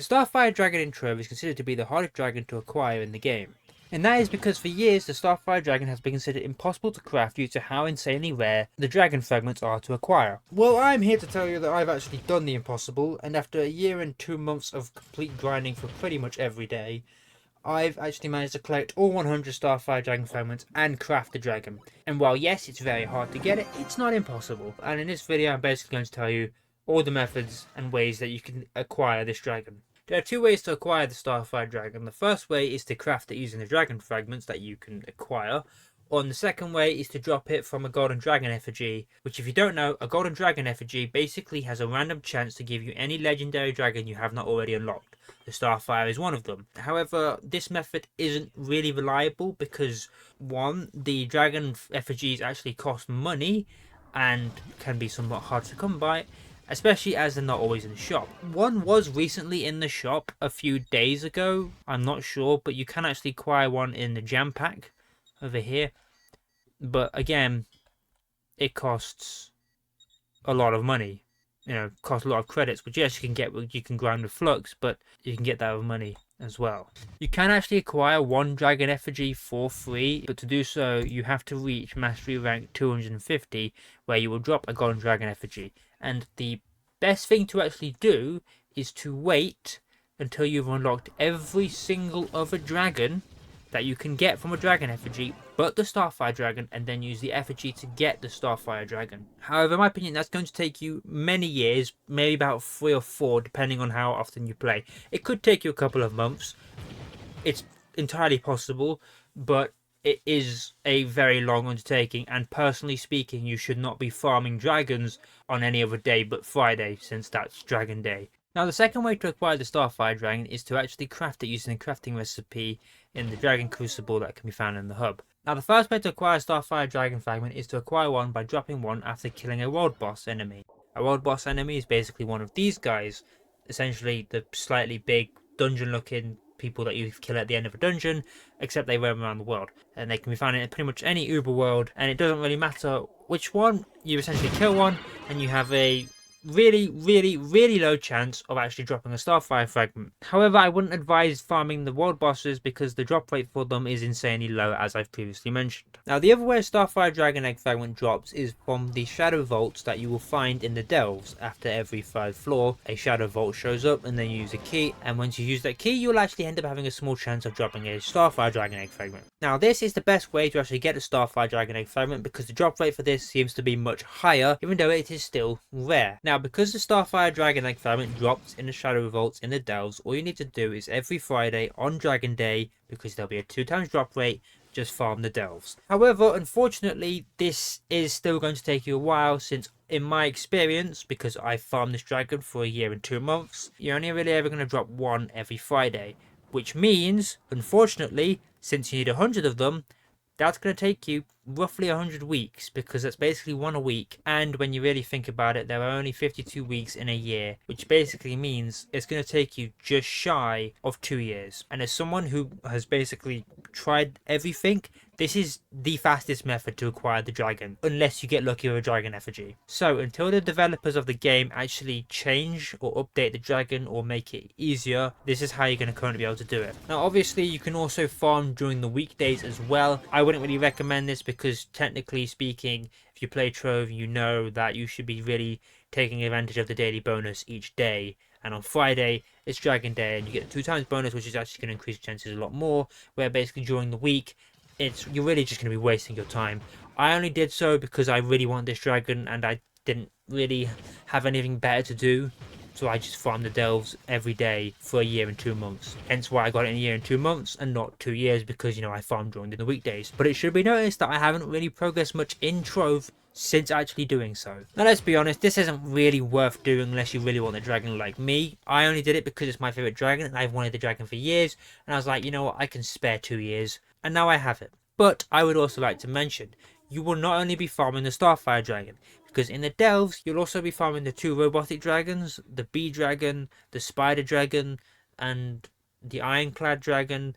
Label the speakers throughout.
Speaker 1: The Starfire Dragon in TROVE is considered to be the hardest dragon to acquire in the game. And that is because for years the Starfire Dragon has been considered impossible to craft due to how insanely rare the dragon fragments are to acquire. Well, I'm here to tell you that I've actually done the impossible, and after a year and 2 months of complete grinding for pretty much every day, I've actually managed to collect all 100 Starfire Dragon fragments and craft the dragon. And while yes, it's very hard to get it, it's not impossible. And in this video I'm basically going to tell you all the methods and ways that you can acquire this dragon. There are two ways to acquire the Starfire Dragon. The first way is to craft it using the dragon fragments that you can acquire. Or the second way is to drop it from a Golden Dragon effigy, which if you don't know, a Golden Dragon effigy basically has a random chance to give you any legendary dragon you have not already unlocked. The Starfire is one of them. However, this method isn't really reliable because, one, the dragon effigies actually cost money and can be somewhat hard to come by, especially as they're not always in the shop. One was recently in the shop a few days ago, I'm not sure, but you can actually acquire one in the jam pack over here. But again, it costs a lot of money. You know, costs a lot of credits, which yes, you can get, you can grind with flux, but you can get that with money as well. You can actually acquire one dragon effigy for free, but to do so, you have to reach mastery rank 250, where you will drop a golden dragon effigy. And the best thing to actually do is to wait until you've unlocked every single other dragon that you can get from a dragon effigy, but the Starfire Dragon, and then use the effigy to get the Starfire Dragon. However, in my opinion, that's going to take you many years, maybe about 3 or 4, depending on how often you play. It could take you a couple of months. It's entirely possible, but it is a very long undertaking, and personally speaking, you should not be farming dragons on any other day but Friday, since that's Dragon Day. Now, the second way to acquire the Starfire Dragon is to actually craft it using a crafting recipe in the Dragon Crucible that can be found in the hub. Now, the first way to acquire a Starfire Dragon fragment is to acquire one by dropping one after killing a world boss enemy. A world boss enemy is basically one of these guys, essentially the slightly big dungeon-looking people that you kill at the end of a dungeon, except they roam around the world. And they can be found in pretty much any Uber world, and it doesn't really matter which one, you essentially kill one, and you have a really low chance of actually dropping a Starfire fragment. However, I wouldn't advise farming the world bosses because the drop rate for them is insanely low, as I've previously mentioned. Now, the other way a Starfire Dragon Egg fragment drops is from the shadow vaults that you will find in the delves. After every 3rd floor, a shadow vault shows up, and then you use a key, and once you use that key, you'll actually end up having a small chance of dropping a Starfire Dragon Egg fragment. Now, this is the best way to actually get a Starfire Dragon Egg fragment because the drop rate for this seems to be much higher, even though it is still rare. Now, because the Starfire Dragon Egg fragment drops in the shadow vaults in the delves, all you need to do is every Friday on Dragon Day, because there'll be a 2x drop rate, just farm the delves. However, unfortunately, this is still going to take you a while, since in my experience, because I farmed this dragon for a year and 2 months, you're only really ever going to drop one every Friday, which means, unfortunately, since you need 100 of them, that's going to take you roughly 100 weeks, because that's basically one a week. And when you really think about it, there are only 52 weeks in a year, which basically means it's going to take you just shy of 2 years. And as someone who has basically tried everything, this is the fastest method to acquire the dragon, unless you get lucky with a dragon effigy. So until the developers of the game actually change or update the dragon or make it easier, this is how you're going to currently be able to do it. Now, obviously, you can also farm during the weekdays as well. I wouldn't really recommend this because, technically speaking, if you play TROVE, you know that you should be really taking advantage of the daily bonus each day. And on Friday, it's Dragon Day, and you get the 2x bonus, which is actually going to increase chances a lot more, where basically during the week, you're really just going to be wasting your time. I only did so because I really want this dragon, and I didn't really have anything better to do. So I just farmed the delves every day for a year and 2 months. Hence why I got it in a year and 2 months and not 2 years, because, you know, I farmed during the weekdays. But it should be noticed that I haven't really progressed much in TROVE since actually doing so. Now, let's be honest, this isn't really worth doing unless you really want the dragon like me. I only did it because it's my favourite dragon, and I've wanted the dragon for years. And I was like, you know what, I can spare 2 years. And now I have it. But I would also like to mention, you will not only be farming the Starfire Dragon, because in the delves, you'll also be farming the 2 robotic dragons, the bee dragon, the spider dragon, and the ironclad dragon.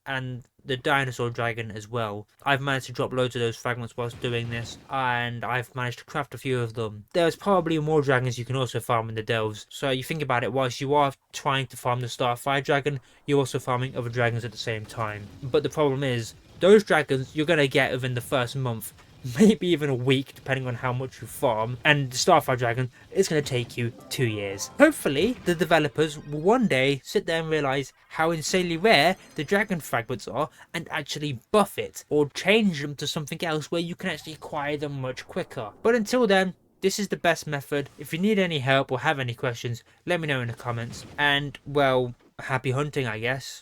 Speaker 1: and the dinosaur dragon as well. I've managed to drop loads of those fragments whilst doing this, and I've managed to craft a few of them. There's probably more dragons you can also farm in the delves, so you think about it, whilst you are trying to farm the Starfire Dragon, you're also farming other dragons at the same time. But the problem is, those dragons you're going to get within the first month, maybe even a week depending on how much you farm, and the Starfire Dragon is going to take you 2 years. Hopefully the developers will one day sit there and realise how insanely rare the dragon fragments are and actually buff it or change them to something else where you can actually acquire them much quicker. But until then, this is the best method. If you need any help or have any questions, let me know in the comments, and well, happy hunting, I guess.